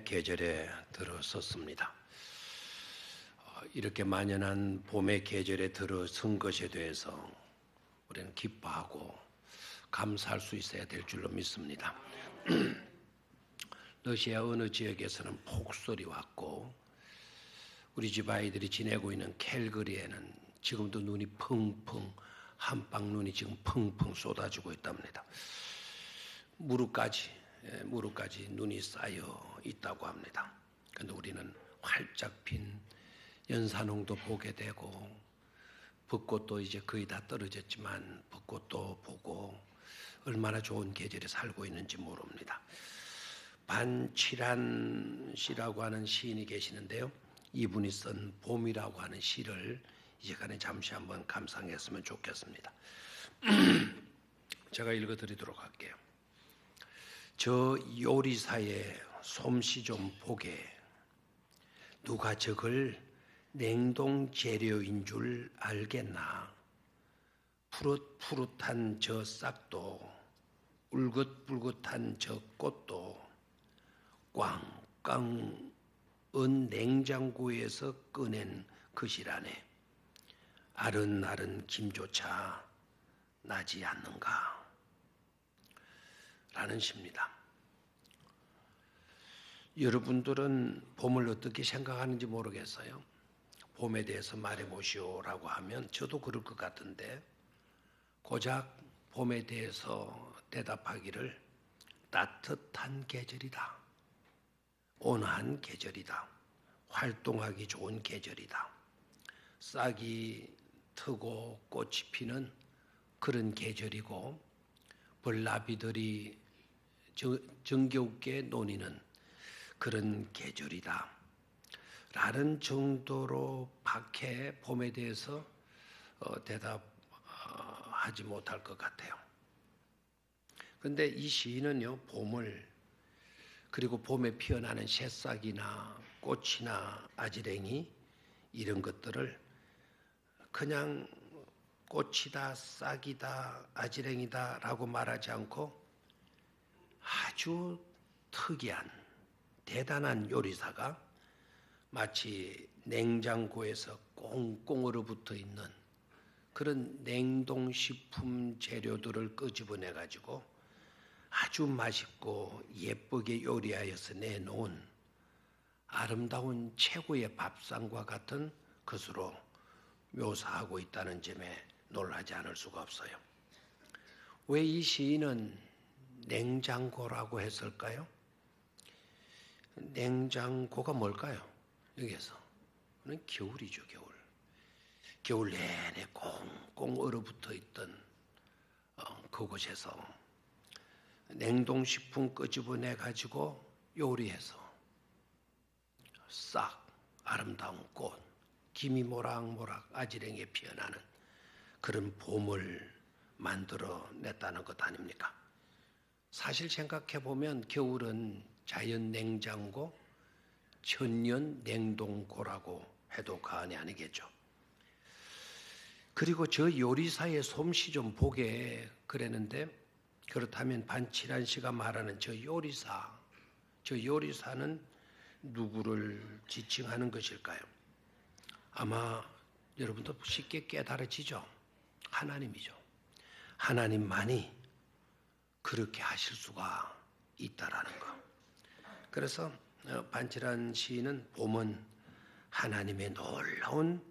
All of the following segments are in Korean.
봄의 계절에 들어섰습니다. 이렇게 만연한 봄의 계절에 들어선 것에 대해서 우리는 기뻐하고 감사할 수 있어야 될 줄로 믿습니다. 러시아 어느 지역에서는 폭설이 왔고 우리 집 아이들이 지내고 있는 캘거리에는 지금도 눈이 펑펑 한방 눈이 지금 펑펑 쏟아지고 있답니다. 무릎까지 눈이 쌓여 있다고 합니다. 그런데 우리는 활짝 핀 연산홍도 보게 되고 벚꽃도 이제 거의 다 떨어졌지만 벚꽃도 보고 얼마나 좋은 계절에 살고 있는지 모릅니다. 반칠한 씨라고 하는 시인이 계시는데요. 이분이 쓴 봄이라고 하는 시를 이 시간에 잠시 한번 감상했으면 좋겠습니다. 제가 읽어드리도록 할게요. 저 요리사의 솜씨 좀 보게. 누가 저걸 냉동 재료인 줄 알겠나. 푸릇푸릇한 저 싹도 울긋불긋한 저 꽃도 꽝꽝 은 냉장고에서 꺼낸 것이라네. 아른아른 김조차 나지 않는가. 라는 시입니다. 여러분들은 봄을 어떻게 생각하는지 모르겠어요. 봄에 대해서 말해보시오라고 하면 저도 그럴 것 같은데 고작 봄에 대해서 대답하기를 따뜻한 계절이다. 온화한 계절이다. 활동하기 좋은 계절이다. 싹이 트고 꽃이 피는 그런 계절이고 벌나비들이 정겨우게 노니는 그런 계절이다. 라는 정도로 밖에 봄에 대해서 대답하지 못할 것 같아요. 그런데 이 시인은요, 봄을 그리고 봄에 피어나는 새싹이나 꽃이나 아지랭이 이런 것들을 그냥 꽃이다, 싹이다, 아지랭이다 라고 말하지 않고 아주 특이한 대단한 요리사가 마치 냉장고에서 꽁꽁 얼어붙어 있는 그런 냉동식품 재료들을 끄집어내 가지고 아주 맛있고 예쁘게 요리하여서 내놓은 아름다운 최고의 밥상과 같은 것으로 묘사하고 있다는 점에 놀라지 않을 수가 없어요. 왜 이 시인은 냉장고라고 했을까요? 냉장고가 뭘까요? 여기에서 겨울이죠, 겨울. 겨울 내내 꽁꽁 얼어붙어 있던 그곳에서 냉동식품 끄집어내 가지고 요리해서 싹 아름다운 꽃, 김이 모락모락 아지랭이에 피어나는 그런 봄을 만들어 냈다는 것 아닙니까? 사실 생각해 보면 겨울은 자연 냉장고, 천년 냉동고라고 해도 과언이 아니겠죠. 그리고 저 요리사의 솜씨 좀 보게 그랬는데 그렇다면 반칠한 씨가 말하는 저 요리사는 누구를 지칭하는 것일까요? 아마 여러분도 쉽게 깨달아지죠. 하나님이죠. 하나님만이 그렇게 하실 수가 있다라는 거. 그래서 반칠한 시인은 봄은 하나님의 놀라운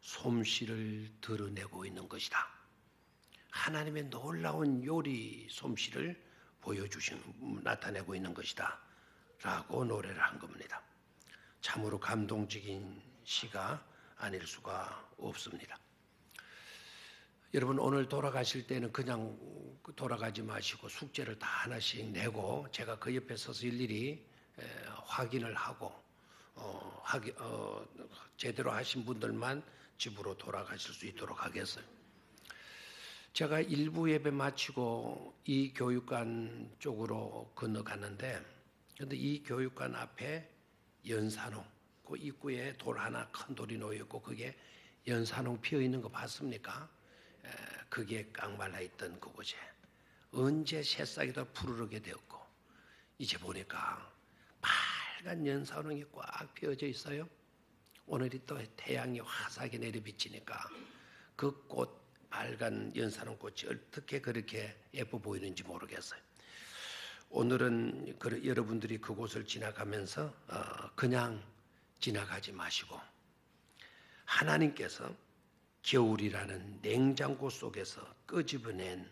솜씨를 드러내고 있는 것이다. 하나님의 놀라운 요리 솜씨를 나타내고 있는 것이다. 라고 노래를 한 겁니다. 참으로 감동적인 시가 아닐 수가 없습니다. 여러분 오늘 돌아가실 때는 그냥 돌아가지 마시고 숙제를 다 하나씩 내고 제가 그 옆에 서서 일일이 확인을 하고 제대로 하신 분들만 집으로 돌아가실 수 있도록 하겠어요. 제가 일부 예배 마치고 이 교육관 쪽으로 건너갔는데 그런데 이 교육관 앞에 연산홍 그 입구에 돌 하나 큰 돌이 놓여있고 그게 연산홍 피어있는 거 봤습니까? 그게 깡말라 있던 그곳에 언제 새싹이 더 푸르르게 되었고 이제 보니까 빨간 연산홍이 꽉 피어져 있어요. 오늘이 또 태양이 화사하게 내려비치니까 그 꽃, 빨간 연산홍 꽃이 어떻게 그렇게 예뻐 보이는지 모르겠어요. 오늘은 여러분들이 그곳을 지나가면서 그냥 지나가지 마시고 하나님께서 겨울이라는 냉장고 속에서 끄집어낸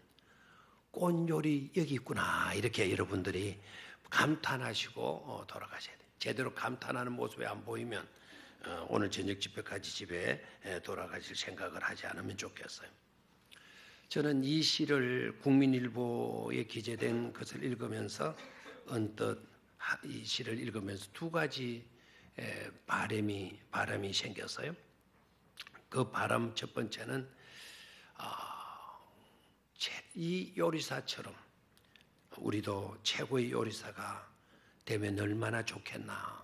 꽃요리 여기 있구나 이렇게 여러분들이 감탄하시고 돌아가셔야 돼요. 제대로 감탄하는 모습이 안 보이면 오늘 저녁 집회까지 집에 돌아가실 생각을 하지 않으면 좋겠어요. 저는 이 시를 국민일보에 기재된 것을 읽으면서 언뜻 이 시를 읽으면서 두 가지 바람이 생겼어요. 그 바람 첫 번째는 이 요리사처럼 우리도 최고의 요리사가 되면 얼마나 좋겠나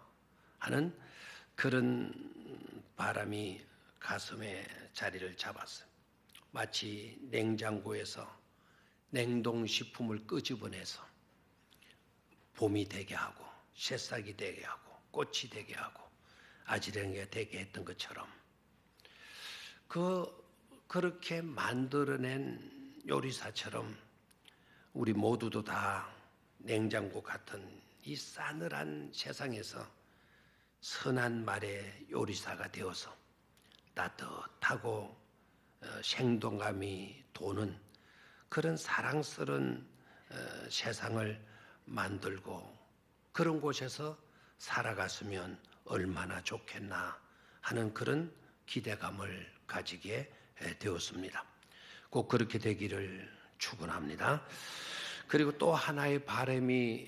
하는 그런 바람이 가슴에 자리를 잡았어요. 마치 냉장고에서 냉동식품을 끄집어내서 봄이 되게 하고 새싹이 되게 하고 꽃이 되게 하고 아지랑이가 되게 했던 것처럼 그렇게 만들어낸 요리사처럼 우리 모두도 다 냉장고 같은 이 싸늘한 세상에서 선한 말의 요리사가 되어서 따뜻하고 생동감이 도는 그런 사랑스러운 세상을 만들고 그런 곳에서 살아갔으면 얼마나 좋겠나 하는 그런 기대감을 가지게 되었습니다. 꼭 그렇게 되기를 축원합니다. 그리고 또 하나의 바람이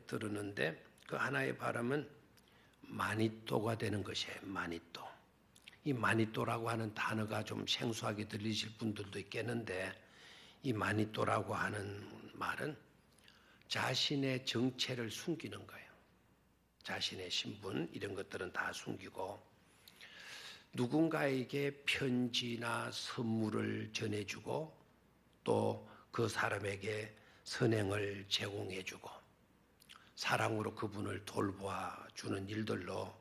들었는데 그 하나의 바람은 마니또가 되는 것이에요. 마니또. 이 마니또라고 하는 단어가 좀 생소하게 들리실 분들도 있겠는데 이 마니또라고 하는 말은 자신의 정체를 숨기는 거예요. 자신의 신분 이런 것들은 다 숨기고 누군가에게 편지나 선물을 전해주고 또 그 사람에게 선행을 제공해주고 사랑으로 그분을 돌보아주는 일들로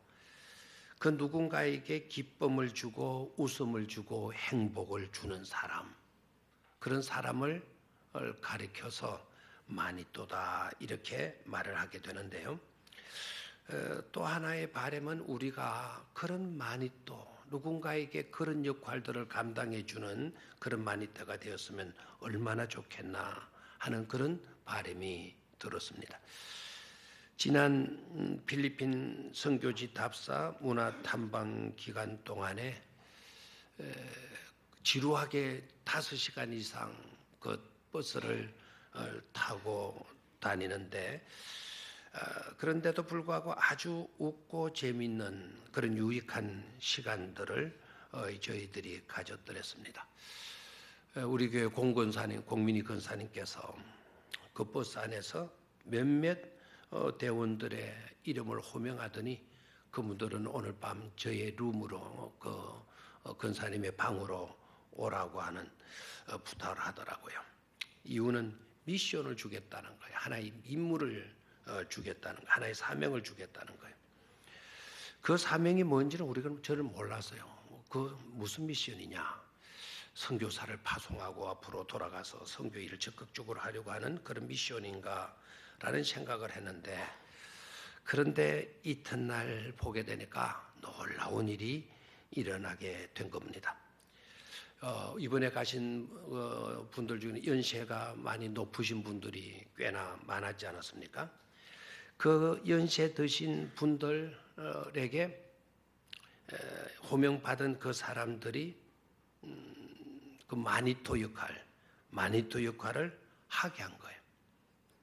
그 누군가에게 기쁨을 주고 웃음을 주고 행복을 주는 사람 그런 사람을 가리켜서 마니또다 이렇게 말을 하게 되는데요. 또 하나의 바람은 우리가 그런 마니또 누군가에게 그런 역할들을 감당해 주는 그런 마니또가 되었으면 얼마나 좋겠나 하는 그런 바람이 들었습니다. 지난 필리핀 선교지 답사 문화 탐방 기간 동안에 지루하게 5시간 이상 그 버스를 타고 다니는데 그런데도 불구하고 아주 웃고 재미있는 그런 유익한 시간들을 저희들이 가졌더랬습니다. 우리 교회 공민희 권사님께서 그 버스 안에서 몇몇 대원들의 이름을 호명하더니 그분들은 오늘 밤 저의 룸으로 그 권사님의 방으로 오라고 하는 부탁을 하더라고요. 이유는 미션을 주겠다는 거예요. 하나의 임무를 주겠다는 거예요. 하나의 사명을 주겠다는 거예요. 그 사명이 뭔지는 우리가 저를 몰랐어요. 그 무슨 미션이냐? 선교사를 파송하고 앞으로 돌아가서 선교 일을 적극적으로 하려고 하는 그런 미션인가라는 생각을 했는데 그런데 이튿날 보게 되니까 놀라운 일이 일어나게 된 겁니다. 이번에 가신 분들 중에 연세가 많이 높으신 분들이 꽤나 많았지 않았습니까? 그 연세 드신 분들에게 호명받은 그 사람들이 그 마니또 역할을 하게 한 거예요.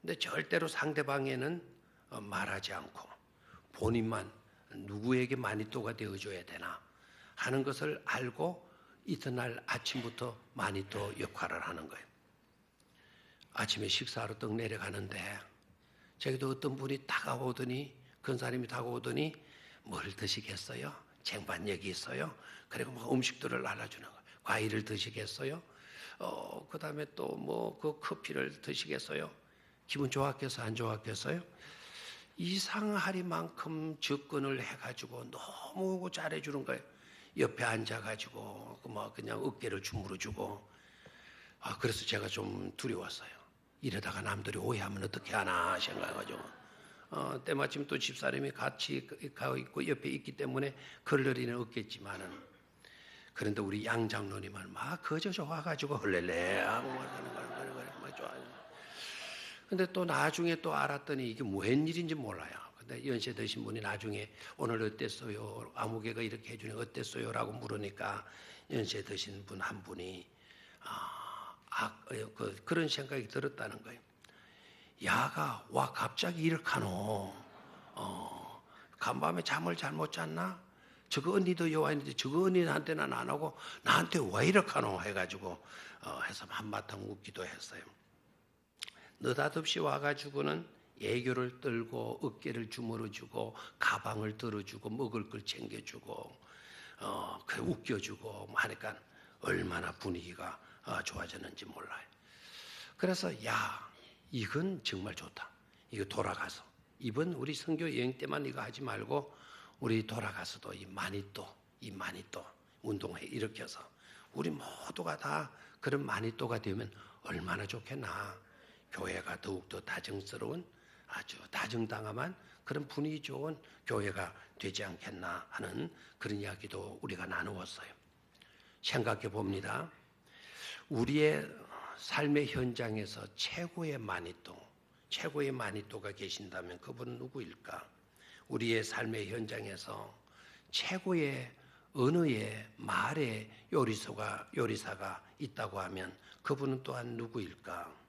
근데 절대로 상대방에는 말하지 않고 본인만 누구에게 마니또가 되어줘야 되나 하는 것을 알고 이튿날 아침부터 마니또 역할을 하는 거예요. 아침에 식사하러 떡 내려가는데 저기도 어떤 분이 다가오더니 권사님이 다가오더니 뭘 드시겠어요? 쟁반 여기 있어요. 그리고 뭐 음식들을 알아주는 거예요. 과일을 드시겠어요? 그 다음에 또 뭐 그 커피를 드시겠어요? 기분 좋았겠어요? 안 좋았겠어요? 이상하리만큼 접근을 해가지고 너무 잘해주는 거예요. 옆에 앉아가지고 뭐 그냥 어깨를 주무르주고. 그래서 제가 좀 두려웠어요. 이러다가 남들이 오해하면 어떻게 하나 생각해가지고. 때마침 또 집사람이 같이 가 있고 옆에 있기 때문에 그럴 일은 없겠지만은, 그런데 우리 양 장로님은 막 거저 좋아가지고 헐렐레 하고 막 좋아요. 근데 또 나중에 또 알았더니 이게 무슨 일인지 몰라요. 근데 연세 드신 분이 나중에 오늘 어땠어요? 아무개가 이렇게 해주니 어땠어요? 라고 물으니까 연세 드신 분 한 분이 그런 생각이 들었다는 거예요. 야가 와 갑자기 이렇게하노. 간밤에 잠을 잘못 잤나? 저거 언니도 여와있는데 저거 언니한테는 안 하고 나한테 왜 이렇게하노? 해가지고 해서 한바탕 웃기도 했어요. 느닷없이 와가지고는 애교를 떨고 어깨를 주물러주고 가방을 들어주고 먹을 걸 챙겨주고 웃겨주고 하니까 얼마나 분위기가 좋아졌는지 몰라요. 그래서 이건 정말 좋다. 이거 돌아가서 이번 우리 선교 여행 때만 이거 하지 말고 우리 돌아가서도 이 마니또 운동회 일으켜서 우리 모두가 다 그런 마니또가 되면 얼마나 좋겠나. 교회가 더욱더 다정스러운, 아주 다정당함한 그런 분위기 좋은 교회가 되지 않겠나 하는 그런 이야기도 우리가 나누었어요. 생각해 봅니다. 우리의 삶의 현장에서 최고의 마니또가 계신다면 그분은 누구일까? 우리의 삶의 현장에서 최고의 언어의 말의 요리사가 있다고 하면 그분은 또한 누구일까?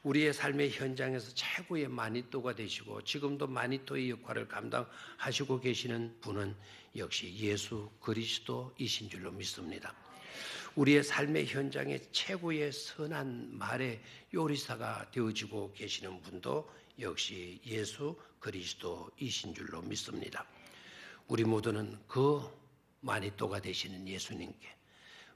우리의 삶의 현장에서 최고의 마니또가 되시고 지금도 마니또의 역할을 감당하시고 계시는 분은 역시 예수 그리스도이신 줄로 믿습니다. 우리의 삶의 현장에 최고의 선한 말의 요리사가 되어지고 계시는 분도 역시 예수 그리스도이신 줄로 믿습니다. 우리 모두는 그 마니또가 되시는 예수님께,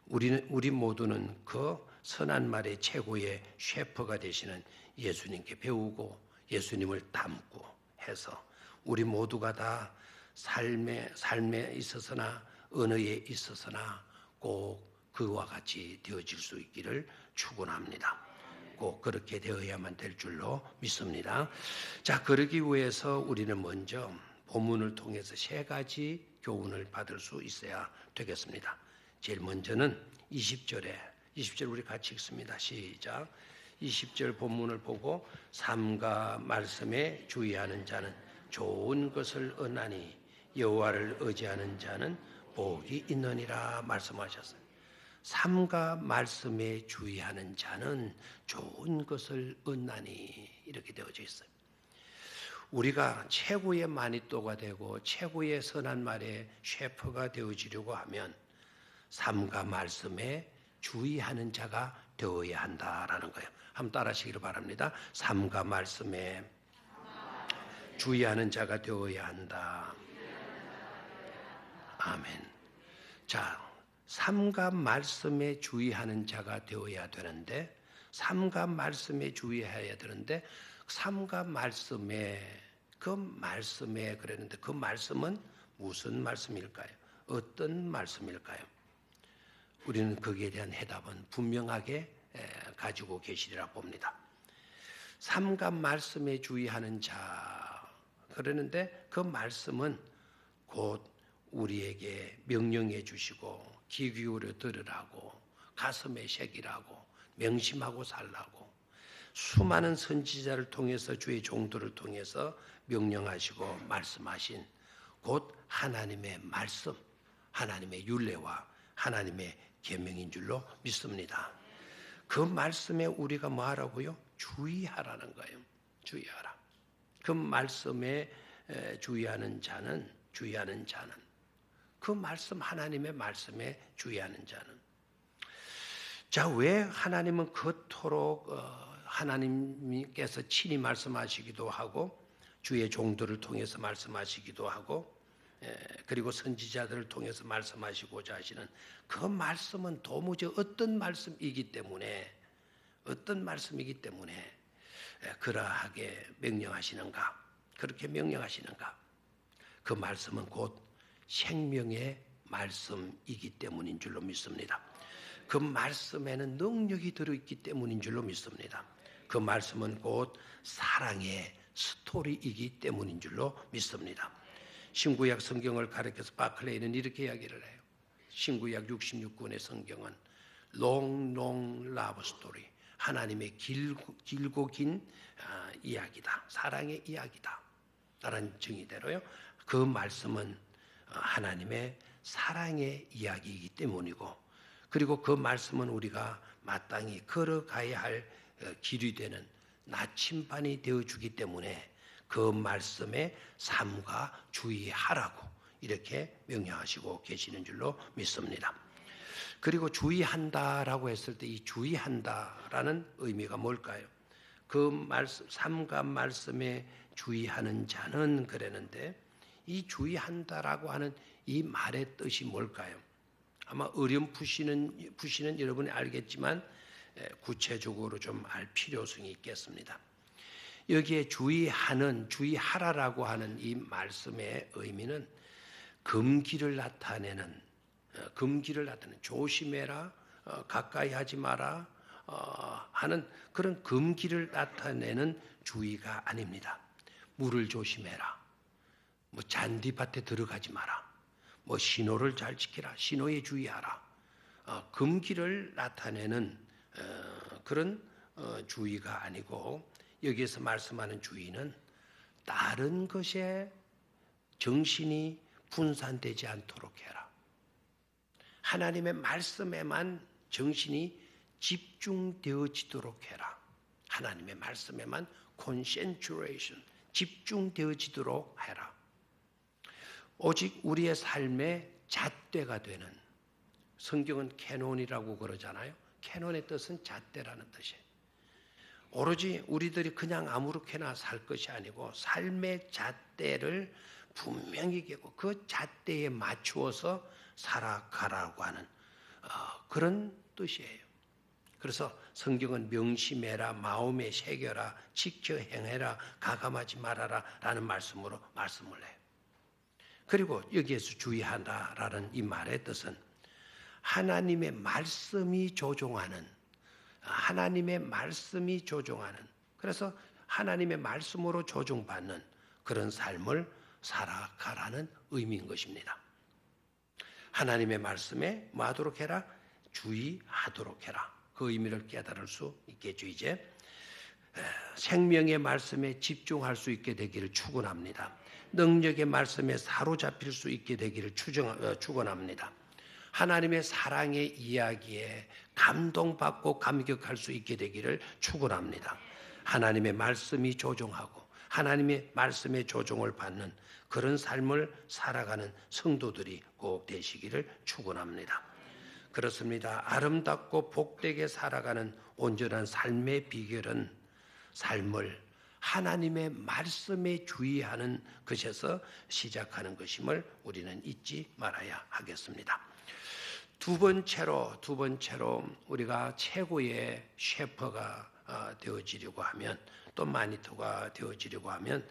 우리 모두는 그 선한 말의 최고의 셰퍼가 되시는 예수님께 배우고 예수님을 닮고 해서 우리 모두가 다 삶에 있어서나 언어에 있어서나 꼭 그와 같이 되어질 수 있기를 축원합니다. 꼭 그렇게 되어야만 될 줄로 믿습니다. 자, 그러기 위해서 우리는 먼저 본문을 통해서 3가지 교훈을 받을 수 있어야 되겠습니다. 제일 먼저는 20절 우리 같이 읽습니다. 시작. 20절 본문을 보고 삼가 말씀에 주의하는 자는 좋은 것을 얻나니 여호와를 의지하는 자는 복이 있느니라 말씀하셨어요. 삼가 말씀에 주의하는 자는 좋은 것을 얻나니 이렇게 되어져 있어요. 우리가 최고의 마니또가 되고 최고의 선한 말의 셰퍼가 되어지려고 하면 삼가 말씀에 주의하는 자가 되어야 한다라는 거예요. 한번 따라하시기를 바랍니다. 삼가 말씀에 주의하는 자가 되어야 한다. 아멘. 자, 삼가 말씀에 주의하는 자가 되어야 되는데, 삼가 말씀에 주의해야 되는데, 삼가 말씀에 그랬는데 그 말씀은 무슨 말씀일까요? 어떤 말씀일까요? 우리는 거기에 대한 해답은 분명하게 가지고 계시리라 봅니다. 삼가 말씀에 주의하는 자, 그러는데 그 말씀은 곧 우리에게 명령해 주시고 귀 기울여 들으라고, 가슴에 새기라고, 명심하고 살라고 수많은 선지자를 통해서 주의 종들을 통해서 명령하시고 말씀하신 곧 하나님의 말씀, 하나님의 율례와 하나님의 계명인 줄로 믿습니다. 그 말씀에 우리가 뭐 하라고요? 주의하라는 거예요. 주의하라. 그 말씀에 주의하는 자는 그 말씀, 하나님의 말씀에 주의하는 자는. 자, 왜 하나님은 그토록 하나님께서 친히 말씀하시기도 하고 주의 종들을 통해서 말씀하시기도 하고 그리고 선지자들을 통해서 말씀하시고자 하시는 그 말씀은 도무지 어떤 말씀이기 때문에 그러하게 명령하시는가? 그렇게 명령하시는가? 그 말씀은 곧 생명의 말씀이기 때문인 줄로 믿습니다. 그 말씀에는 능력이 들어있기 때문인 줄로 믿습니다. 그 말씀은 곧 사랑의 스토리이기 때문인 줄로 믿습니다. 신구약 성경을 가르쳐서 바클레이는 이렇게 이야기를 해요. 신구약 66권의 성경은 long love story, 하나님의 길고 긴 이야기다, 사랑의 이야기다 라는 정의대로요. 그 말씀은 하나님의 사랑의 이야기이기 때문이고, 그리고 그 말씀은 우리가 마땅히 걸어가야 할 길이 되는 나침반이 되어주기 때문에 그 말씀에 삼가 주의하라고 이렇게 명령하시고 계시는 줄로 믿습니다. 그리고 주의한다라고 했을 때 이 주의한다라는 의미가 뭘까요? 그 말씀, 삼가 말씀에 주의하는 자는 그랬는데, 이 주의한다라고 하는 이 말의 뜻이 뭘까요? 아마 어렴풋이는 여러분이 알겠지만 구체적으로 좀 알 필요성이 있겠습니다. 여기에 주의하라라고 하는 이 말씀의 의미는 금기를 나타내는, 조심해라, 가까이 하지 마라 하는 그런 금기를 나타내는 주의가 아닙니다. 물을 조심해라, 뭐 잔디밭에 들어가지 마라, 뭐 신호를 잘 지키라, 신호에 주의하라, 금기를 나타내는 그런 주의가 아니고, 여기에서 말씀하는 주의는 다른 것에 정신이 분산되지 않도록 해라. 하나님의 말씀에만 정신이 집중되어지도록 해라. 하나님의 말씀에만 concentration, 집중되어지도록 해라. 오직 우리의 삶의 잣대가 되는, 성경은 캐논이라고 그러잖아요. 캐논의 뜻은 잣대라는 뜻이에요. 오로지 우리들이 그냥 아무렇게나 살 것이 아니고 삶의 잣대를 분명히 깨고 그 잣대에 맞추어서 살아가라고 하는 그런 뜻이에요. 그래서 성경은 명심해라, 마음에 새겨라, 지켜 행해라, 가감하지 말아라 라는 말씀으로 말씀을 해요. 그리고 여기에서 주의한다라는 이 말의 뜻은 하나님의 말씀이 조종하는, 그래서 하나님의 말씀으로 조종받는 그런 삶을 살아가라는 의미인 것입니다. 하나님의 말씀에 뭐 하도록 해라? 주의하도록 해라. 그 의미를 깨달을 수 있겠죠. 이제 생명의 말씀에 집중할 수 있게 되기를 축원합니다. 능력의 말씀에 사로잡힐 수 있게 되기를 축원합니다. 하나님의 사랑의 이야기에 감동받고 감격할 수 있게 되기를 축원합니다. 하나님의 말씀이 조종하고 하나님의 말씀의 조종을 받는 그런 삶을 살아가는 성도들이 꼭 되시기를 축원합니다. 그렇습니다. 아름답고 복되게 살아가는 온전한 삶의 비결은 삶을 하나님의 말씀에 주의하는 것에서 시작하는 것임을 우리는 잊지 말아야 하겠습니다. 두 번째로 우리가 최고의 셰퍼가 되어지려고 하면, 또 마니토가 되어지려고 하면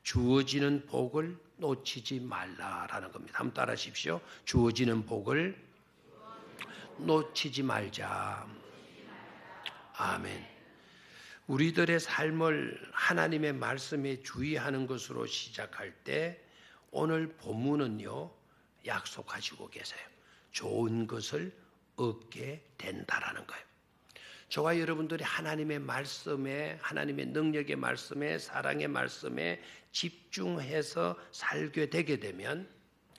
주어지는 복을 놓치지 말라라는 겁니다. 한번 따라 하십시오. 주어지는 복을 놓치지 말자. 아멘. 우리들의 삶을 하나님의 말씀에 주의하는 것으로 시작할 때 오늘 본문은요, 약속하시고 계세요. 좋은 것을 얻게 된다라는 거예요. 저와 여러분들이 하나님의 말씀에, 하나님의 능력의 말씀에, 사랑의 말씀에 집중해서 살게 되게 되면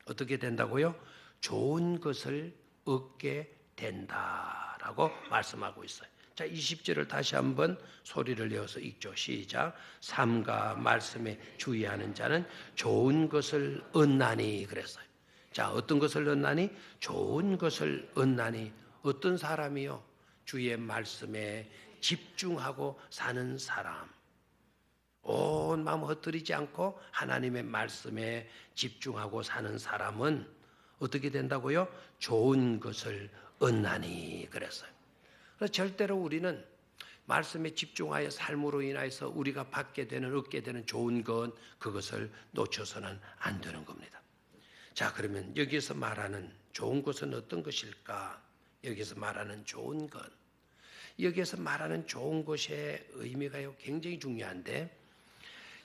어떻게 된다고요? 좋은 것을 얻게 된다라고 말씀하고 있어요. 자, 20절을 다시 한번 소리를 내어서 읽죠. 시작. 삼가 말씀에 주의하는 자는 좋은 것을 얻나니 그랬어요. 자, 어떤 것을 얻나니? 좋은 것을 얻나니. 어떤 사람이요? 주의 말씀에 집중하고 사는 사람. 온 마음 흩뜨리지 않고 하나님의 말씀에 집중하고 사는 사람은 어떻게 된다고요? 좋은 것을 얻나니 그랬어요. 그래서 절대로 우리는 말씀에 집중하여 삶으로 인하여서 우리가 받게 되는 얻게 되는 좋은 것, 그것을 놓쳐서는 안 되는 겁니다. 자, 그러면 여기서 말하는 좋은 것은 어떤 것일까? 여기서 말하는 좋은 것, 여기에서 말하는 좋은 것의 의미가요 굉장히 중요한데,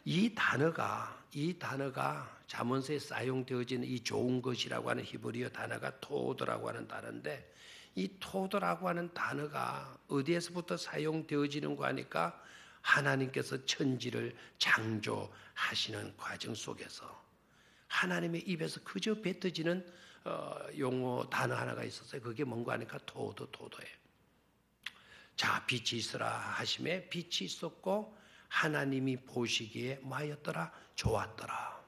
이 단어가 잠언서에 사용되어지는 이 좋은 것이라고 하는 히브리어 단어가 토드라고 하는 단어인데, 이 토드라고 하는 단어가 어디에서부터 사용되어지는 거 하니까 하나님께서 천지를 창조하시는 과정 속에서 하나님의 입에서 그저 뱉어지는 용어 단어 하나가 있었어요. 그게 뭔가 하니까 토도예요. 자, 빛이 있으라 하심에 빛이 있었고 하나님이 보시기에 뭐하였더라? 좋았더라.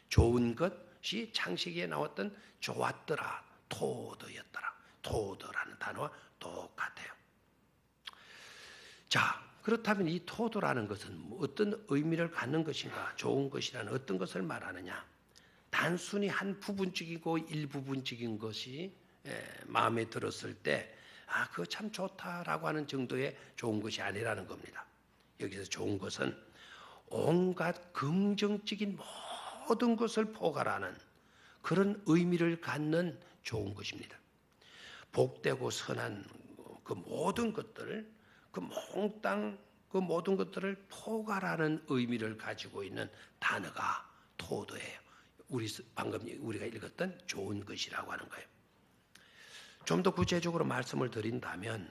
좋은 것이 창세기에 나왔던 좋았더라, 토도였더라. 토도라는 단어와 똑같아요. 자, 그렇다면 이 토도라는 것은 어떤 의미를 갖는 것인가? 좋은 것이라는 어떤 것을 말하느냐? 단순히 한 부분적이고 일부분적인 것이 마음에 들었을 때 그거 참 좋다라고 하는 정도의 좋은 것이 아니라는 겁니다. 여기서 좋은 것은 온갖 긍정적인 모든 것을 포괄하는 그런 의미를 갖는 좋은 것입니다. 복되고 선한 그 모든 것들, 그 몽땅 그 모든 것들을 포괄하는 의미를 가지고 있는 단어가 토도예요. 방금 우리가 읽었던 좋은 것이라고 하는 거예요. 좀 더 구체적으로 말씀을 드린다면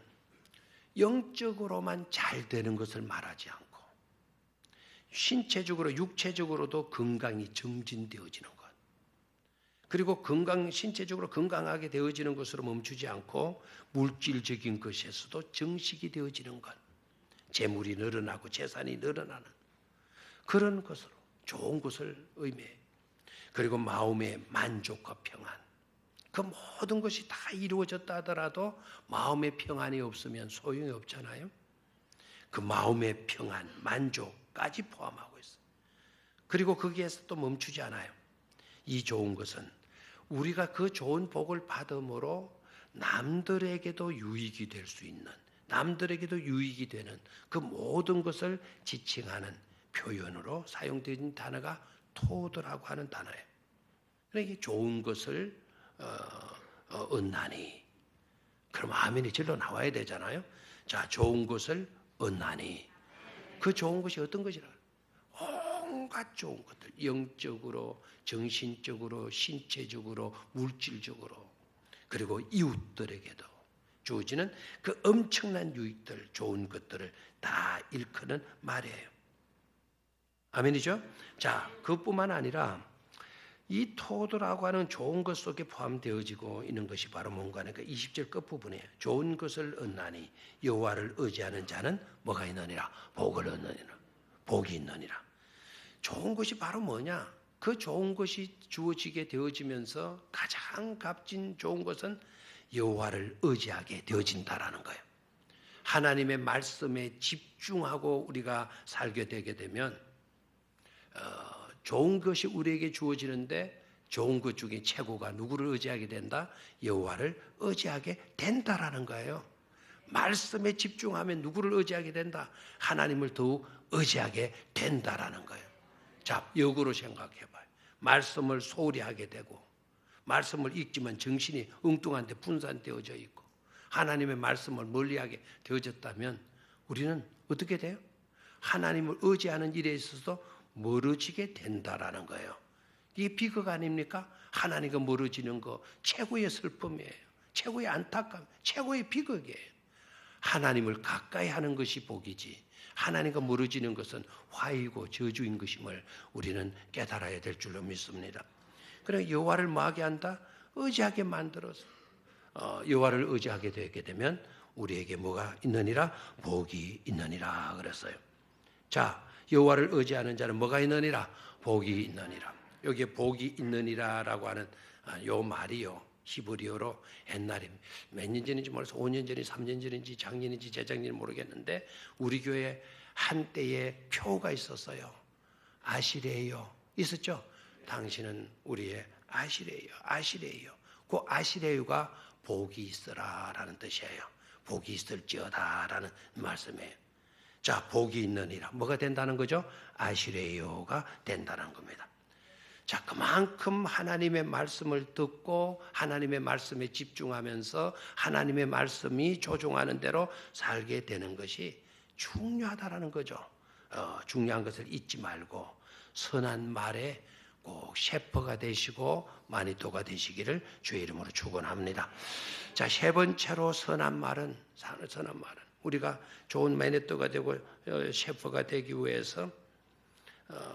영적으로만 잘 되는 것을 말하지 않고 신체적으로 육체적으로도 건강이 증진되어지는 것, 그리고 신체적으로 건강하게 되어지는 것으로 멈추지 않고 물질적인 것에서도 정식이 되어지는 것, 재물이 늘어나고 재산이 늘어나는 그런 것으로 좋은 것을 의미해요. 그리고 마음의 만족과 평안, 그 모든 것이 다 이루어졌다 하더라도 마음의 평안이 없으면 소용이 없잖아요. 그 마음의 평안, 만족까지 포함하고 있어요. 그리고 거기에서 또 멈추지 않아요. 이 좋은 것은 우리가 그 좋은 복을 받음으로 남들에게도 유익이 될 수 있는, 남들에게도 유익이 되는 그 모든 것을 지칭하는 표현으로 사용되는 단어가 토도라고 하는 단어예요. 그러니까 좋은 것을 얻나니, 그럼 아멘이 절로 나와야 되잖아요. 자, 좋은 것을 얻나니, 그 좋은 것이 어떤 것이라? 온갖 좋은 것들, 영적으로, 정신적으로, 신체적으로, 물질적으로, 그리고 이웃들에게도 주어지는 그 엄청난 유익들, 좋은 것들을 다 일컫는 말이에요. 아멘이죠? 자, 그뿐만 아니라 이 토도라고 하는 좋은 것 속에 포함되어지고 있는 것이 바로 뭔가 하니까 20절 끝부분에 좋은 것을 얻나니 여호와를 의지하는 자는 뭐가 있느니라? 복을 얻느니라. 복이 있느니라. 좋은 것이 바로 뭐냐? 그 좋은 것이 주어지게 되어지면서 가장 값진 좋은 것은 여호와를 의지하게 되어진다라는 거예요. 하나님의 말씀에 집중하고 우리가 살게 되게 되면 좋은 것이 우리에게 주어지는데, 좋은 것 중에 최고가 누구를 의지하게 된다? 여호와를 의지하게 된다라는 거예요. 말씀에 집중하면 누구를 의지하게 된다? 하나님을 더욱 의지하게 된다라는 거예요. 자, 역으로 생각해봐요. 말씀을 소홀히 하게 되고, 말씀을 읽지만 정신이 엉뚱한데 분산되어져 있고, 하나님의 말씀을 멀리하게 되어졌다면 우리는 어떻게 돼요? 하나님을 의지하는 일에 있어서 멀어지게 된다라는 거예요. 이게 비극 아닙니까? 하나님과 멀어지는 거 최고의 슬픔이에요. 최고의 안타까움, 최고의 비극이에요. 하나님을 가까이 하는 것이 복이지, 하나님과 멀어지는 것은 화이고 저주인 것임을 우리는 깨달아야 될 줄로 믿습니다. 그래, 여호와를 뭐하게 한다? 의지하게 만들어서 여호와를 의지하게 되게 되면 우리에게 뭐가 있느니라? 복이 있느니라 그랬어요. 자, 여호와를 의지하는 자는 뭐가 있느니라? 복이 있느니라. 여기에 복이 있느니라라고 하는 요 말이요, 히브리어로 옛날에 몇 년 전인지 몰라서 5년 전인지 3년 전인지 작년인지 재작년인지 모르겠는데 우리 교회에 한때에 표가 있었어요. 아시레요 있었죠? 당신은 우리의 아시레요. 그 아시레요가 복이 있으라라는 뜻이에요. 복이 있을지어다라는 말씀이에요. 자, 복이 있느니라. 뭐가 된다는 거죠? 아시레요가 된다는 겁니다. 자, 그만큼 하나님의 말씀을 듣고 하나님의 말씀에 집중하면서 하나님의 말씀이 조종하는 대로 살게 되는 것이 중요하다라는 거죠. 중요한 것을 잊지 말고 선한 말에 꼭 셰퍼가 되시고 마니토가 되시기를 주의 이름으로 축원합니다. 자, 세 번째로 선한 말은 우리가 좋은 마니토가 되고 셰퍼가 되기 위해서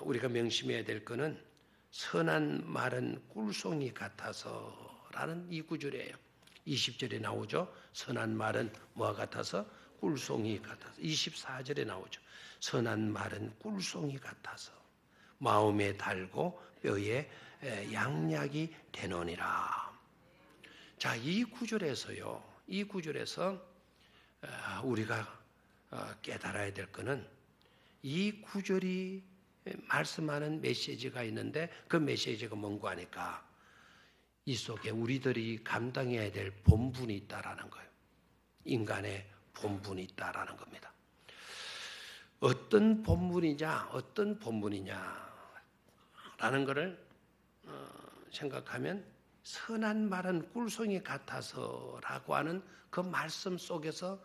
우리가 명심해야 될 것은 선한 말은 꿀송이 같아서라는 이 구절이에요. 20절에 나오죠. 선한 말은 뭐와 같아서? 꿀송이 같아서. 24절에 나오죠. 선한 말은 꿀송이 같아서 마음에 달고 뼈에 양약이 되노니라. 자, 이 구절에서 우리가 깨달아야 될 것은 이 구절이 말씀하는 메시지가 있는데 그 메시지가 뭔가 하니까 이 속에 우리들이 감당해야 될 본분이 있다라는 거예요. 인간의 본분이 있다라는 겁니다. 어떤 본분이냐라는 것을 생각하면 선한 말은 꿀송이 같아서라고 하는 그 말씀 속에서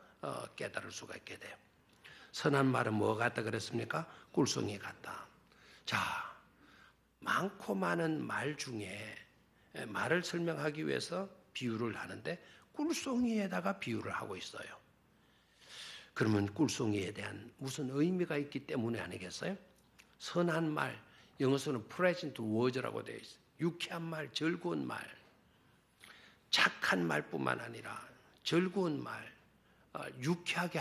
깨달을 수가 있게 돼요. 선한 말은 뭐 같다 그랬습니까? 꿀송이 같다. 자, 많고 많은 말 중에 말을 설명하기 위해서 비유를 하는데 꿀송이에다가 비유를 하고 있어요. 그러면 꿀송이에 대한 무슨 의미가 있기 때문에 아니겠어요? 선한 말, 영어로는 present words라고 되어 있어요. 유쾌한 말, 즐거운 말, 착한 말뿐만 아니라 즐거운 말, 유쾌하게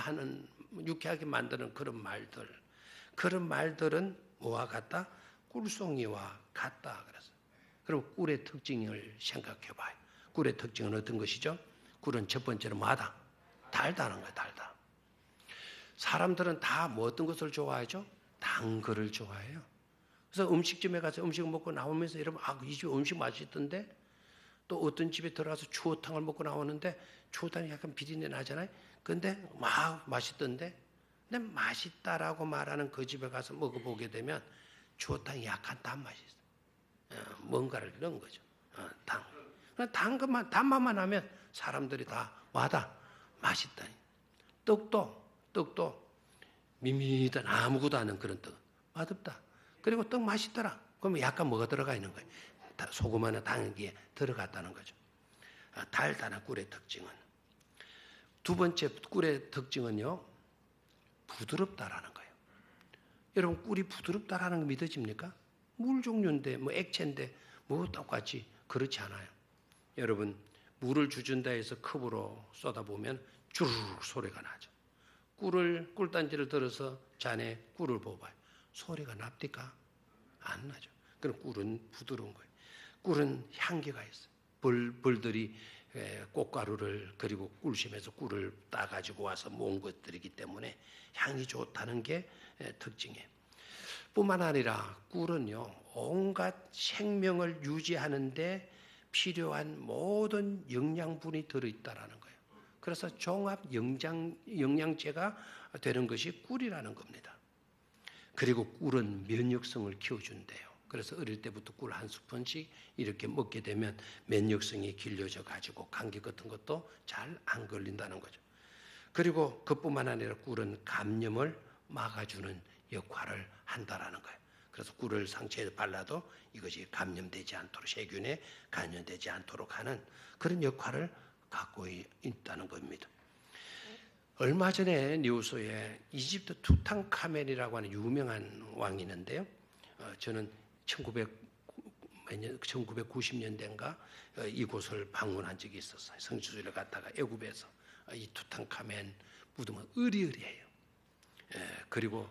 만드는 그런 말들은 뭐와 같다? 꿀송이와 같다 그랬어요. 그럼 꿀의 특징을 생각해 봐요. 꿀의 특징은 어떤 것이죠? 꿀은 첫 번째로 뭐하다? 달다는 거예요. 달다. 사람들은 다 뭐 어떤 것을 좋아하죠? 단 거를 좋아해요. 그래서 음식점에 가서 음식 먹고 나오면서 여러분, 이 집 음식 맛있던데? 또 어떤 집에 들어가서 추어탕을 먹고 나오는데 추어탕이 약간 비린내 나잖아요. 근데 막 맛있던데? 근데 맛있다라고 말하는 그 집에 가서 먹어보게 되면 추어탕이 약간 단맛이 있어요. 뭔가를 넣은 거죠. 단맛만 하면 사람들이 다 와다 맛있다. 떡도 밋밋한 아무것도 않은 그런 떡. 맛없다. 그리고 떡 맛있더라. 그러면 약간 뭐가 들어가 있는 거예요? 소금 하나 당기에 들어갔다는 거죠. 달달한 꿀의 특징은. 두 번째 꿀의 특징은요. 부드럽다라는 거예요. 여러분, 꿀이 부드럽다라는 거 믿어집니까? 물 종류인데 액체인데 똑같이 그렇지 않아요. 여러분, 물을 주준다 해서 컵으로 쏟아보면 주르륵 소리가 나죠. 꿀단지를 들어서 잔에 꿀을 부어봐요. 소리가 납니까? 안 나죠. 그럼 꿀은 부드러운 거예요. 꿀은 향기가 있어요. 벌들이 꽃가루를 그리고 꿀심에서 꿀을 따가지고 와서 모은 것들이기 때문에 향이 좋다는 게 특징이에요. 뿐만 아니라 꿀은요, 온갖 생명을 유지하는데 필요한 모든 영양분이 들어있다라는 거예요. 그래서 종합 영양제가 되는 것이 꿀이라는 겁니다. 그리고 꿀은 면역성을 키워준대요. 그래서 어릴 때부터 꿀 한 스푼씩 이렇게 먹게 되면 면역성이 길러져 가지고 감기 같은 것도 잘 안 걸린다는 거죠. 그리고 그뿐만 아니라 꿀은 감염을 막아주는 역할을 한다라는 거예요. 그래서 꿀을 상처에 발라도 이것이 감염되지 않도록, 세균에 감염되지 않도록 하는 그런 역할을 갖고 있다는 겁니다. 얼마 전에 뉴스에 이집트 투탕카멘이라고 하는 유명한 왕이 있는데요. 저는 1990년대인가 이곳을 방문한 적이 있었어요. 성지순례를 갔다가 애굽에서 이 투탕카멘 무덤은 으리으리해요. 그리고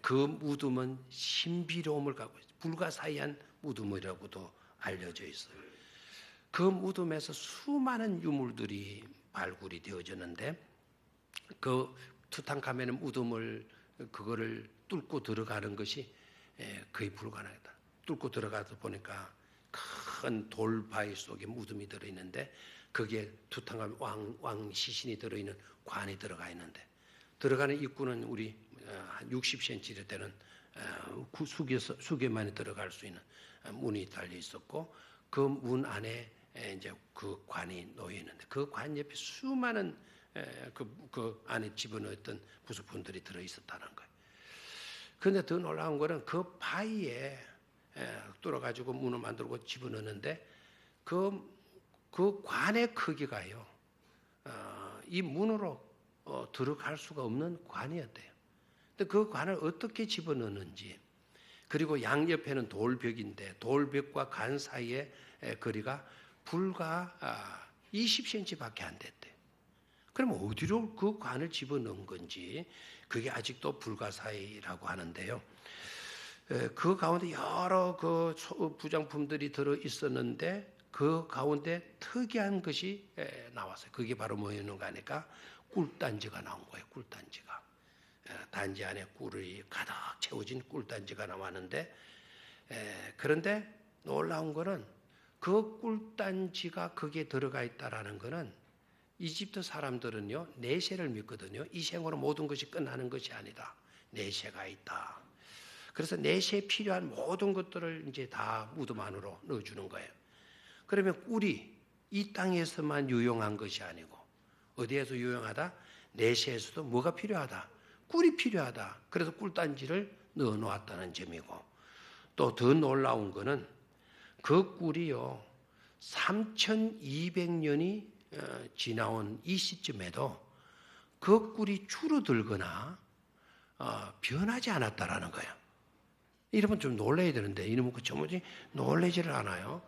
그 무덤은 신비로움을 갖고 있어요. 불가사의한 무덤이라고도 알려져 있어요. 그 무덤에서 수많은 유물들이 발굴이 되어졌는데 그 투탕카멘의 무덤을 그거를 뚫고 들어가는 것이 거의 불가능하다. 뚫고 들어가서 보니까 큰 돌바위 속에 무덤이 들어있는데 거기에 투탕카멘 왕 시신이 들어있는 관이 들어가 있는데 들어가는 입구는 우리 한 60cm 되는 수계만이 들어갈 수 있는 문이 달려 있었고 그 문 안에 이제 그 관이 놓여 있는데 그 관 옆에 수많은 그 안에 집어넣었던 부속품들이 들어 있었다는 거예요. 그런데 더 놀라운 거는 그 바위에 뚫어가지고 문을 만들고 집어넣는데 그 관의 크기가요. 이 문으로 들어갈 수가 없는 관이었대요. 근데 그 관을 어떻게 집어넣는지 그리고 양옆에는 돌벽인데 돌벽과 관 사이의 거리가 불과 20cm밖에 안 됐대요. 그럼 어디로 그 관을 집어넣은 건지 그게 아직도 불가사의라고 하는데요. 그 가운데 여러 그 부장품들이 들어 있었는데 그 가운데 특이한 것이 나왔어요. 그게 바로 뭐였는가 하니까 꿀단지가 나온 거예요. 꿀단지가. 단지 안에 꿀이 가득 채워진 꿀단지가 나왔는데 그런데 놀라운 거는 그 꿀단지가 거기에 들어가 있다라는 거는 이집트 사람들은요 내세를 믿거든요. 이 생으로 모든 것이 끝나는 것이 아니다. 내세가 있다. 그래서 내세에 필요한 모든 것들을 이제 다 무덤 안으로 넣어주는 거예요. 그러면 꿀이 이 땅에서만 유용한 것이 아니고 어디에서 유용하다? 내세에서도 뭐가 필요하다? 꿀이 필요하다. 그래서 꿀단지를 넣어 놓았다는 점이고 또 더 놀라운 거는 그 꿀이요 3200년이 지나온 이 시점에도 그 꿀이 줄어들거나 변하지 않았다라는 거예요. 이러면 좀 놀라야 되는데 이러면 전부지 놀라지를 않아요.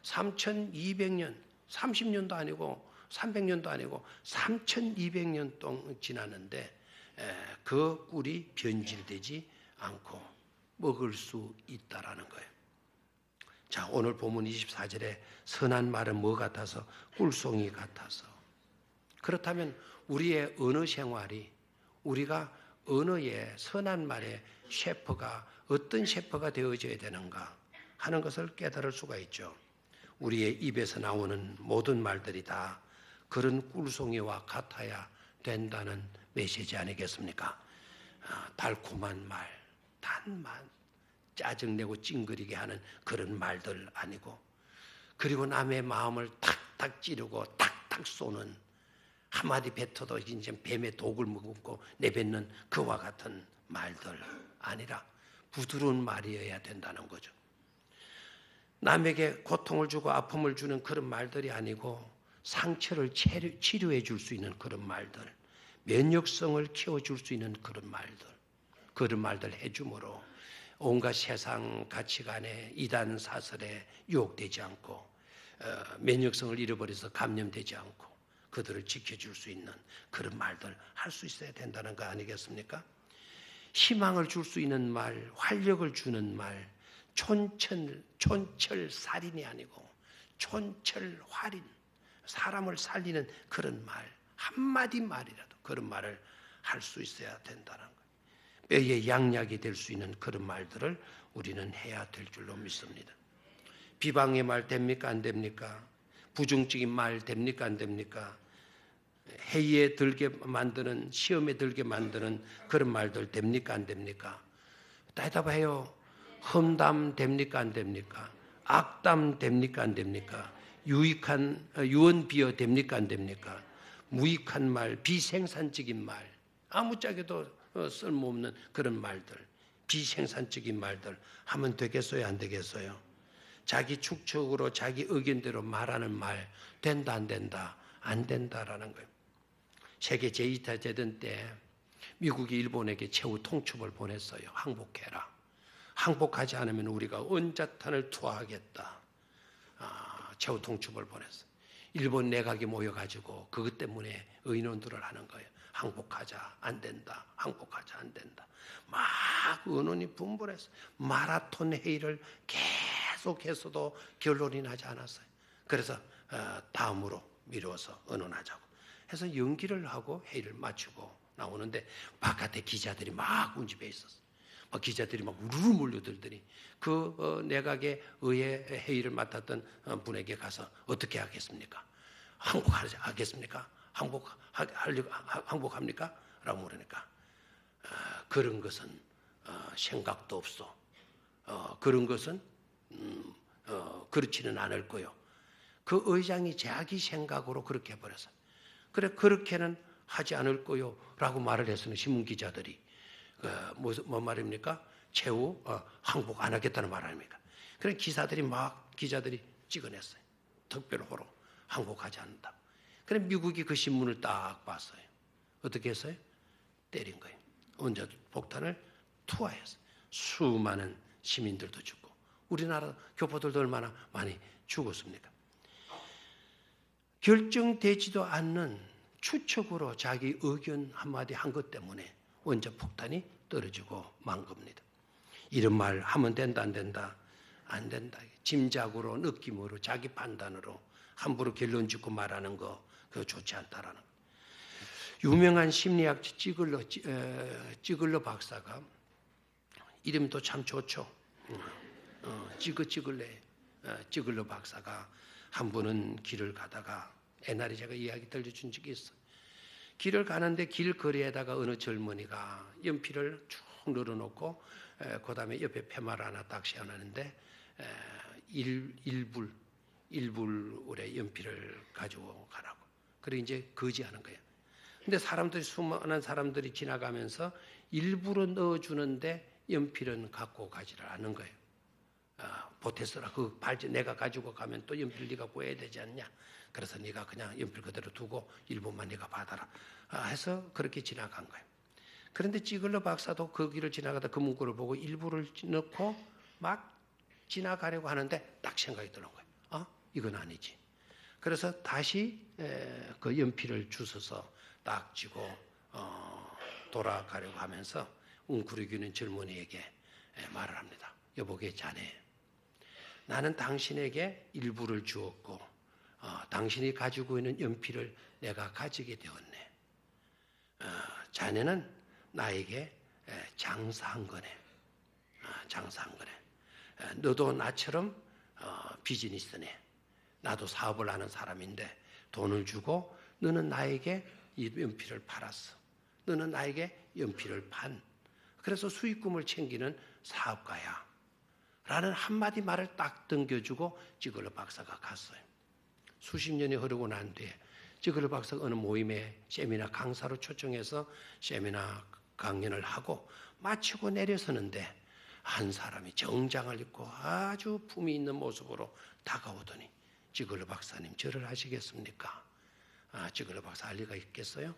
3200년, 30년도 아니고 300년도 아니고 3200년 동안 지났는데 그 꿀이 변질되지 않고 먹을 수 있다라는 거예요. 자, 오늘 본문 24절에 선한 말은 뭐 같아서? 꿀송이 같아서. 그렇다면 우리의 언어 생활이 우리가 언어의 선한 말의 셰퍼가 어떤 셰퍼가 되어져야 되는가 하는 것을 깨달을 수가 있죠. 우리의 입에서 나오는 모든 말들이 다 그런 꿀송이와 같아야 된다는 메시지 아니겠습니까? 달콤한 말, 단만 짜증내고 찡그리게 하는 그런 말들 아니고 그리고 남의 마음을 탁탁 찌르고 탁탁 쏘는 한마디 뱉어도 이제 뱀의 독을 머금고 내뱉는 그와 같은 말들 아니라 부드러운 말이어야 된다는 거죠. 남에게 고통을 주고 아픔을 주는 그런 말들이 아니고 상처를 치료해 줄 수 있는 그런 말들, 면역성을 키워줄 수 있는 그런 말들 해줌으로 온갖 세상 가치관에 이단 사설에 유혹되지 않고 면역성을 잃어버려서 감염되지 않고 그들을 지켜줄 수 있는 그런 말들 할 수 있어야 된다는 거 아니겠습니까? 희망을 줄 수 있는 말, 활력을 주는 말, 촌철살인이 아니고 촌철활인, 사람을 살리는 그런 말, 한마디 말이라도 그런 말을 할 수 있어야 된다는 거예요. 뼈의 양약이 될 수 있는 그런 말들을 우리는 해야 될 줄로 믿습니다. 비방의 말 됩니까? 안 됩니까? 부정적인 말 됩니까? 안 됩니까? 회의에 들게 만드는, 시험에 들게 만드는 그런 말들 됩니까? 안 됩니까? 대답해요. 험담 됩니까? 안 됩니까? 악담 됩니까? 안 됩니까? 유언비어 됩니까? 안 됩니까? 무익한 말, 비생산적인 말, 아무짝에도 쓸모없는 그런 말들, 비생산적인 말들 하면 되겠어요? 안 되겠어요? 자기 축적으로 자기 의견대로 말하는 말 된다 안 된다? 안 된다라는 거예요. 세계 제2차 대전 때 미국이 일본에게 최후 통첩을 보냈어요. 항복해라. 항복하지 않으면 우리가 원자탄을 투하하겠다. 최후 통첩을 보냈어요. 일본 내각이 모여가지고 그것 때문에 의논들을 하는 거예요. 항복하자 안 된다. 항복하자 안 된다. 막 의논이 분분해서 마라톤 회의를 계속해서도 결론이 나지 않았어요. 그래서 다음으로 미뤄서 의논하자고 해서 연기를 하고 회의를 마치고 나오는데 바깥에 기자들이 막 운집해 있었어요. 막 기자들이 막 우르르 몰려들더니 그 내각의 의회 회의를 맡았던 분에게 가서 어떻게 하겠습니까? 항복하겠습니까? 항복합니까? 라고 물으니까 그런 것은 생각도 없어. 그런 것은 그렇지는 않을 거요. 그 의장이 자기 생각으로 그렇게 해버렸어요. 그래 그렇게는 하지 않을 거요 라고 말을 해서는 신문 기자들이 뭔 말입니까? 최후 항복 안 하겠다는 말 아닙니까? 그래 기자들이 찍어냈어요. 특별호로 항복하지 않는다. 그래 미국이 그 신문을 딱 봤어요. 어떻게 했어요? 때린 거예요. 원자 폭탄을 투하했어요. 수많은 시민들도 죽고 우리나라 교포들도 얼마나 많이 죽었습니까? 결정되지도 않는 추측으로 자기 의견 한마디 한 것 때문에 원자 폭탄이 떨어지고 만 겁니다. 이런 말 하면 된다 안 된다? 안 된다. 짐작으로 느낌으로 자기 판단으로 함부로 결론 짓고 말하는 거 그거 좋지 않다라는 거. 유명한 심리학 찌글러 박사가 이름도 참 좋죠. 찌글러 박사가 한 번은 길을 가다가 옛날에 제가 이야기 들려준 적이 있어요. 길을 가는데 길거리에다가 어느 젊은이가 연필을 쭉 늘어놓고 그 다음에 옆에 팻말 하나 딱 세워놨는데 1불의 연필을 가지고 가라고. 그리고 이제 거지하는 거예요. 근데 수많은 사람들이 지나가면서 일부러 넣어주는데 연필은 갖고 가지를 않는 거예요. 보태서라. 내가 가지고 가면 또 연필 네가 구해야 되지 않냐. 그래서 네가 그냥 연필 그대로 두고 일부만 네가 받아라. 해서 그렇게 지나간 거예요. 그런데 찌글러 박사도 그 길을 지나가다 그 문구를 보고 일부를 넣고 막 지나가려고 하는데 딱 생각이 드는 거예요. 이건 아니지. 그래서 다시 그 연필을 주워서 딱 쥐고 돌아가려고 하면서 웅크리기는 젊은이에게 말을 합니다. 여보게 자네, 나는 당신에게 일부를 주었고 당신이 가지고 있는 연필을 내가 가지게 되었네. 자네는 나에게 장사한 거네. 장사한 거네. 너도 나처럼 비즈니스네. 나도 사업을 하는 사람인데 돈을 주고 너는 나에게 이 연필을 팔았어. 너는 나에게 연필을 그래서 수익금을 챙기는 사업가야. 라는 한마디 말을 딱 던겨주고 찌글러 박사가 갔어요. 수십 년이 흐르고 난 뒤에 찌글러 박사가 어느 모임에 세미나 강사로 초청해서 세미나 강연을 하고 마치고 내려서는데 한 사람이 정장을 입고 아주 품위 있는 모습으로 다가오더니 찌글러 박사님 절을 하시겠습니까? 찌글러 박사 할 리가 있겠어요?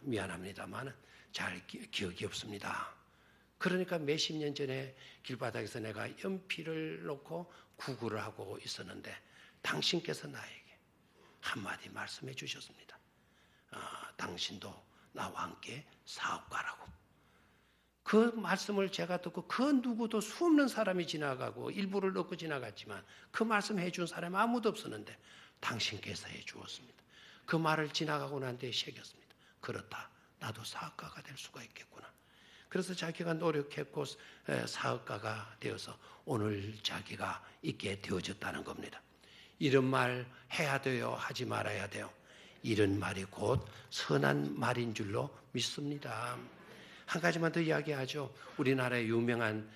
미안합니다만 잘 기억이 없습니다. 그러니까 몇십 년 전에 길바닥에서 내가 연필을 놓고 구걸을 하고 있었는데 당신께서 나에게 한마디 말씀해 주셨습니다. 당신도 나와 함께 사업가라고. 그 말씀을 제가 듣고 그 누구도 수없는 사람이 지나가고 일부를 넣고 지나갔지만 그 말씀 해준 사람이 아무도 없었는데 당신께서 해주었습니다. 그 말을 지나가고 난 뒤에 새겼습니다. 그렇다. 나도 사업가가 될 수가 있겠구나. 그래서 자기가 노력했고 사업가가 되어서 오늘 자기가 있게 되어졌다는 겁니다. 이런 말 해야 돼요? 하지 말아야 돼요? 이런 말이 곧 선한 말인 줄로 믿습니다. 한 가지만 더 이야기하죠. 우리나라의 유명한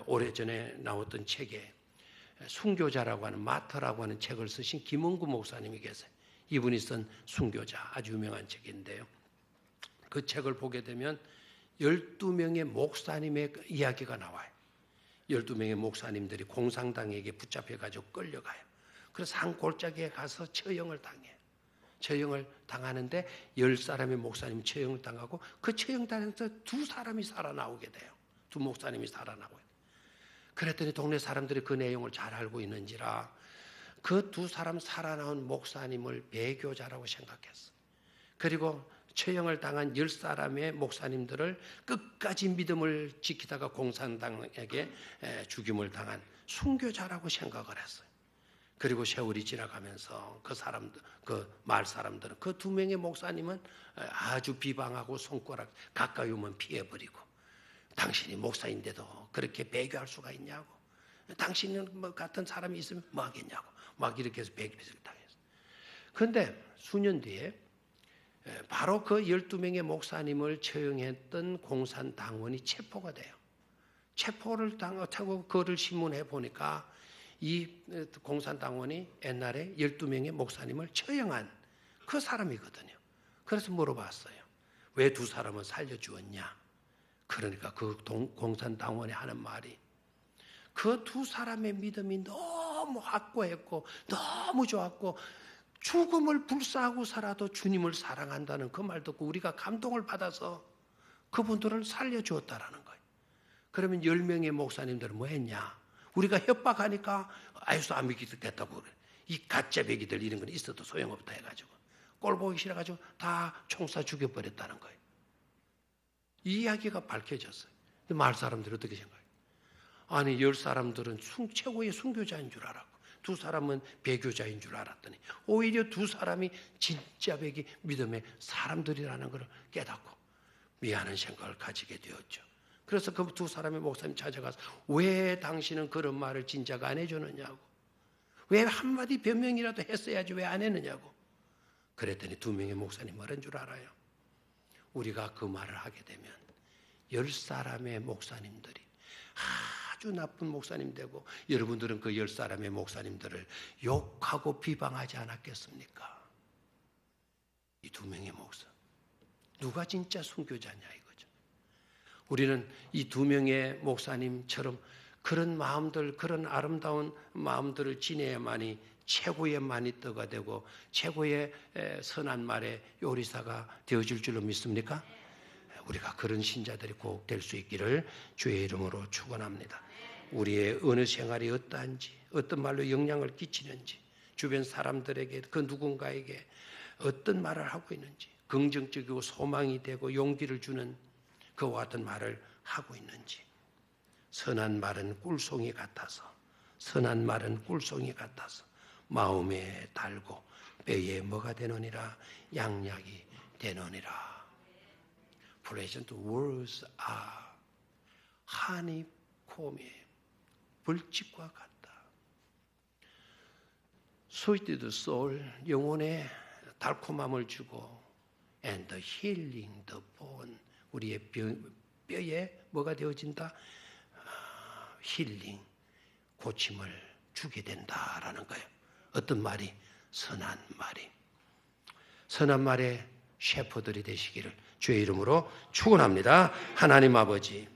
오래전에 나왔던 책에 순교자라고 하는 마터라고 하는 책을 쓰신 김원구 목사님이 계세요. 이분이 쓴 순교자 아주 유명한 책인데요. 그 책을 보게 되면 12명의 목사님의 이야기가 나와요. 12명의 목사님들이 공산당에게 붙잡혀가지고 끌려가요. 그래서 한 골짜기에 가서 처형을 당해요. 처형을 당하는데 10사람의 목사님 처형을 당하고 그 처형당해서 2사람이 살아나오게 돼요. 2 목사님이 살아나고요. 그랬더니 동네 사람들이 그 내용을 잘 알고 있는지라 그 2사람 살아나온 목사님을 배교자라고 생각했어요. 그리고 처형을 당한 10사람의 목사님들을 끝까지 믿음을 지키다가 공산당에게 죽임을 당한 순교자라고 생각을 했어요. 그리고 세월이 지나가면서 그 마을 사람들은 그 2명의 목사님은 아주 비방하고 손가락 가까이 오면 피해버리고 당신이 목사인데도 그렇게 배교할 수가 있냐고. 당신은 뭐 같은 사람이 있으면 뭐 하겠냐고. 막 이렇게 해서 배교를 당했어요. 그런데 수년 뒤에 바로 그 12명의 목사님을 처형했던 공산당원이 체포가 돼요. 체포를 당하고 그를 신문해 보니까 이 공산당원이 옛날에 12명의 목사님을 처형한 그 사람이거든요. 그래서 물어봤어요. 왜 두 사람을 살려주었냐? 그러니까 그 공산당원이 하는 말이 그 두 사람의 믿음이 너무 확고했고 너무 좋았고 죽음을 불사하고 살아도 주님을 사랑한다는 그 말 듣고 우리가 감동을 받아서 그분들을 살려주었다라는 거예요. 그러면 10명의 목사님들은 뭐 했냐? 우리가 협박하니까 아유서 안 믿겠다고 그래. 이 가짜 배기들 이런 건 있어도 소용없다 해가지고 꼴 보기 싫어가지고 다 총사 죽여버렸다는 거예요. 이 이야기가 밝혀졌어요. 마을 사람들이 어떻게 생각해요? 아니 10사람들은 최고의 순교자인 줄 알았고 두 사람은 배교자인 줄 알았더니 오히려 두 사람이 진짜 배기 믿음의 사람들이라는 걸 깨닫고 미안한 생각을 가지게 되었죠. 그래서 그 두 사람의 목사님 찾아가서 왜 당신은 그런 말을 진작 안 해주느냐고, 왜 한마디 변명이라도 했어야지 왜 안 했느냐고. 그랬더니 2명의 목사님 뭐라는 줄 알아요? 우리가 그 말을 하게 되면 10사람의 목사님들이 아주 나쁜 목사님 되고 여러분들은 그 10사람의 목사님들을 욕하고 비방하지 않았겠습니까? 이 2명의 목사 누가 진짜 순교자냐 이거죠. 우리는 이 2명의 목사님처럼 그런 마음들, 그런 아름다운 마음들을 지내야만이 최고의 마니또가 되고 최고의 선한 말의 요리사가 되어질 줄로 믿습니까? 우리가 그런 신자들이 꼭 될 수 있기를 주의 이름으로 축원합니다. 우리의 어느 생활이 어떠한지, 어떤 말로 영향을 끼치는지, 주변 사람들에게 그 누군가에게 어떤 말을 하고 있는지, 긍정적이고 소망이 되고 용기를 주는 그와 같은 말을 하고 있는지. 선한 말은 꿀송이 같아서, 선한 말은 꿀송이 같아서 마음에 달고 뼈에 뭐가 되느니라, 양약이 되느니라. Pleasant words are honeycomb의 벌집과 같다. Sweet to the soul, 영혼에 달콤함을 주고, and the healing the bone, 우리의 뼈에 뭐가 되어진다? 힐링, 고침을 주게 된다라는 거예요. 어떤 말이? 선한 말이. 선한 말의 셰퍼들이 되시기를 주의 이름으로 축원합니다. 하나님 아버지,